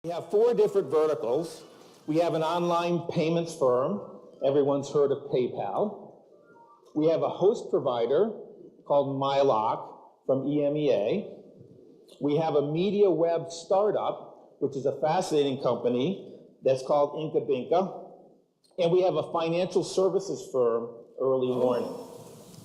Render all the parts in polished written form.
We have 4 different verticals. We have an online payments firm. Everyone's heard of PayPal. We have a host provider called Mylock from EMEA. We have a media web startup, which is a fascinating company that's called InkaBinka. And we have a financial services firm, Early Warning.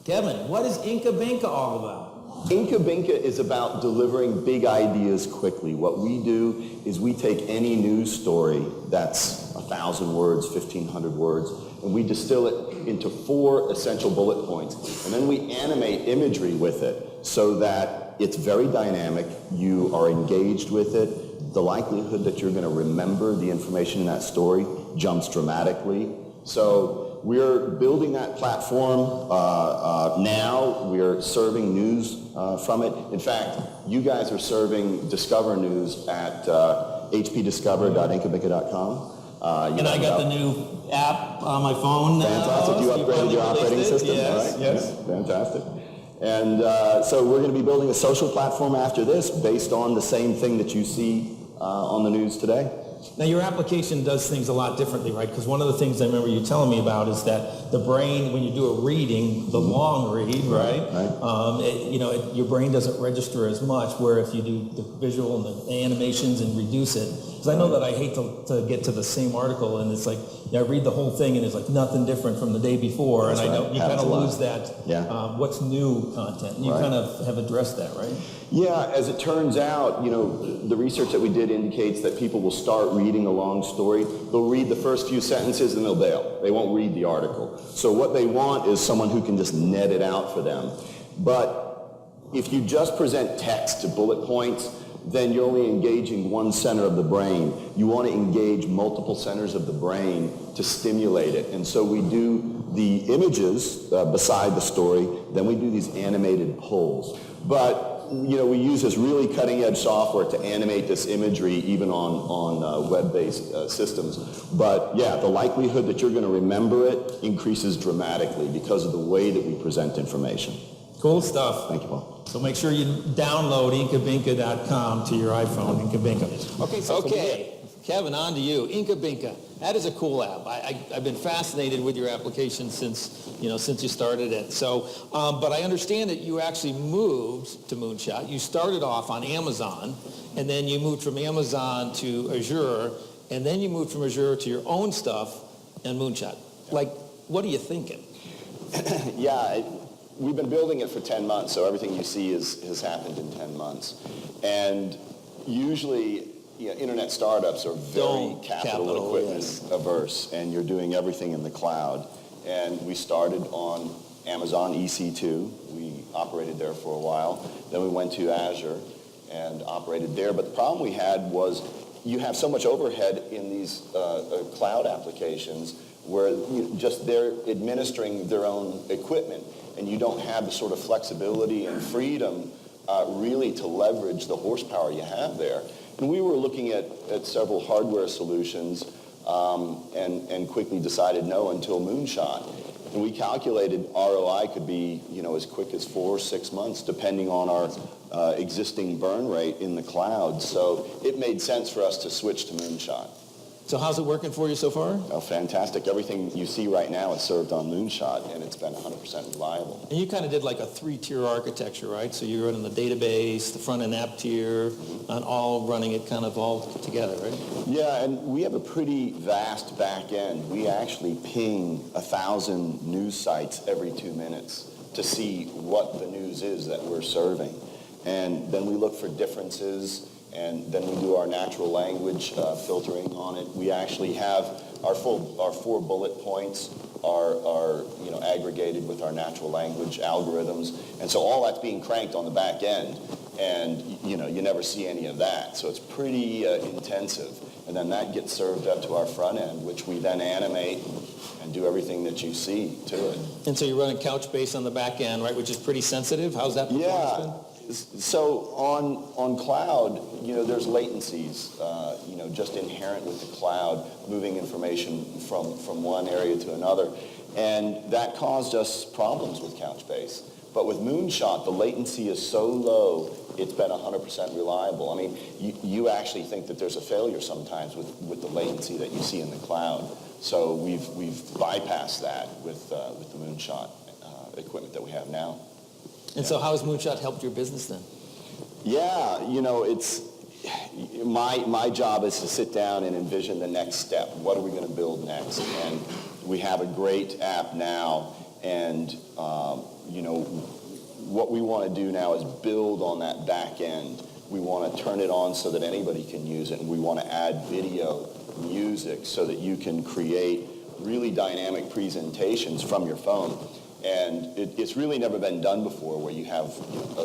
Kevin, what is InkaBinka all about? InkaBinka is about delivering big ideas quickly. What we do is we take any news story that's 1,000 words, 1,500 words, and we distill it into 4 essential bullet points. And then we animate imagery with it so that it's very dynamic, you are engaged with it, the likelihood that you're going to remember the information in that story jumps dramatically. So we're building that platform now. We're serving news from it. In fact, you guys are serving Discover News at hpdiscover.inkabinka.com. And I got the new app on my phone now. Fantastic. You upgraded your operating system? Yes, right? yes. Yeah, fantastic. And so we're going to be building a social platform after this based on the same thing that you see on the news today. Now, your application does things a lot differently, right? Because one of the things I remember you telling me about is that the brain, when you do a reading, the long read, right? Your brain doesn't register as much, where if you do the visual and the animations and reduce it, because I know that I hate to get to the same article, and it's like, I read the whole thing, and it's like nothing different from the day before, That's and I know you kind of lose that what's new content. And you kind of have addressed that, right? Yeah, as it turns out, the research that we did indicates that people will start reading a long story. They'll read the first few sentences and they'll bail. They won't read the article. So what they want is someone who can just net it out for them. But if you just present text to bullet points, then you're only engaging one center of the brain. You want to engage multiple centers of the brain to stimulate it. And so we do the images beside the story, then we do these animated pulls. But we use this really cutting-edge software to animate this imagery even on web-based systems. But yeah, the likelihood that you're going to remember it increases dramatically because of the way that we present information. Cool stuff. Thank you, Paul. So make sure you download InkaBinka.com to your iPhone, InkaBinka. Okay, Kevin, on to you. InkaBinka. That is a cool app. I've been fascinated with your application since you started it. So, but I understand that you actually moved to Moonshot. You started off on Amazon, and then you moved from Amazon to Azure, and then you moved from Azure to your own stuff and Moonshot. Like, what are you thinking? We've been building it for 10 months, so everything you see has happened in 10 months. And usually, internet startups are very capital equipment averse, and you're doing everything in the cloud. And we started on Amazon EC2. We operated there for a while. Then we went to Azure and operated there. But the problem we had was you have so much overhead in these cloud applications where they're administering their own equipment, and you don't have the sort of flexibility and freedom really to leverage the horsepower you have there. And we were looking at several hardware solutions and quickly decided no until Moonshot. And we calculated ROI could be as quick as 4 or 6 months depending on our existing burn rate in the cloud. So it made sense for us to switch to Moonshot. So how's it working for you so far? Oh, fantastic. Everything you see right now is served on Moonshot, and it's been 100% reliable. And you kind of did like a 3-tier architecture, right? So you're running the database, the front-end app tier, and all running it kind of all together, right? Yeah, and we have a pretty vast back end. We actually ping 1,000 news sites every 2 minutes to see what the news is that we're serving. And then we look for differences, and then we do our natural language filtering on it. We actually have our 4 bullet points are aggregated with our natural language algorithms, and so all that's being cranked on the back end, and you never see any of that. So it's pretty intensive, and then that gets served up to our front end, which we then animate and do everything that you see to it. And so you're running Couchbase on the back end, right, which is pretty sensitive. How's that performance been? So on cloud, there's latencies, just inherent with the cloud, moving information from one area to another. And that caused us problems with Couchbase. But with Moonshot, the latency is so low, it's been 100% reliable. I mean, you actually think that there's a failure sometimes with the latency that you see in the cloud. So we've bypassed that with the Moonshot equipment that we have now. And so how has Moonshot helped your business then? Yeah, you know, it's my job is to sit down and envision the next step. What are we going to build next? And we have a great app now, and you know, what we want to do now is build on that back end. We want to turn it on so that anybody can use it, and we want to add video, music, so that you can create really dynamic presentations from your phone. And it's really never been done before, where you have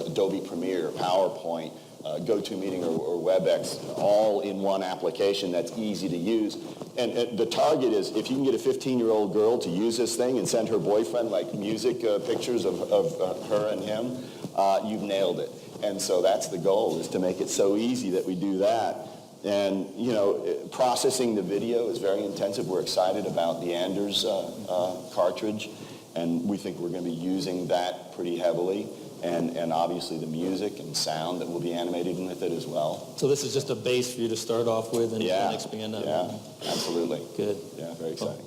Adobe Premiere, PowerPoint, GoToMeeting or WebEx all in one application that's easy to use. And the target is, if you can get a 15-year-old girl to use this thing and send her boyfriend like music pictures of her and him, you've nailed it. And so that's the goal, is to make it so easy that we do that. And, you know, processing the video is very intensive. We're excited about the Anders cartridge, and we think we're going to be using that pretty heavily. And obviously the music and sound that will be animated with it as well. So this is just a base for you to start off with and expand on. Yeah, absolutely. Good. Yeah, very exciting.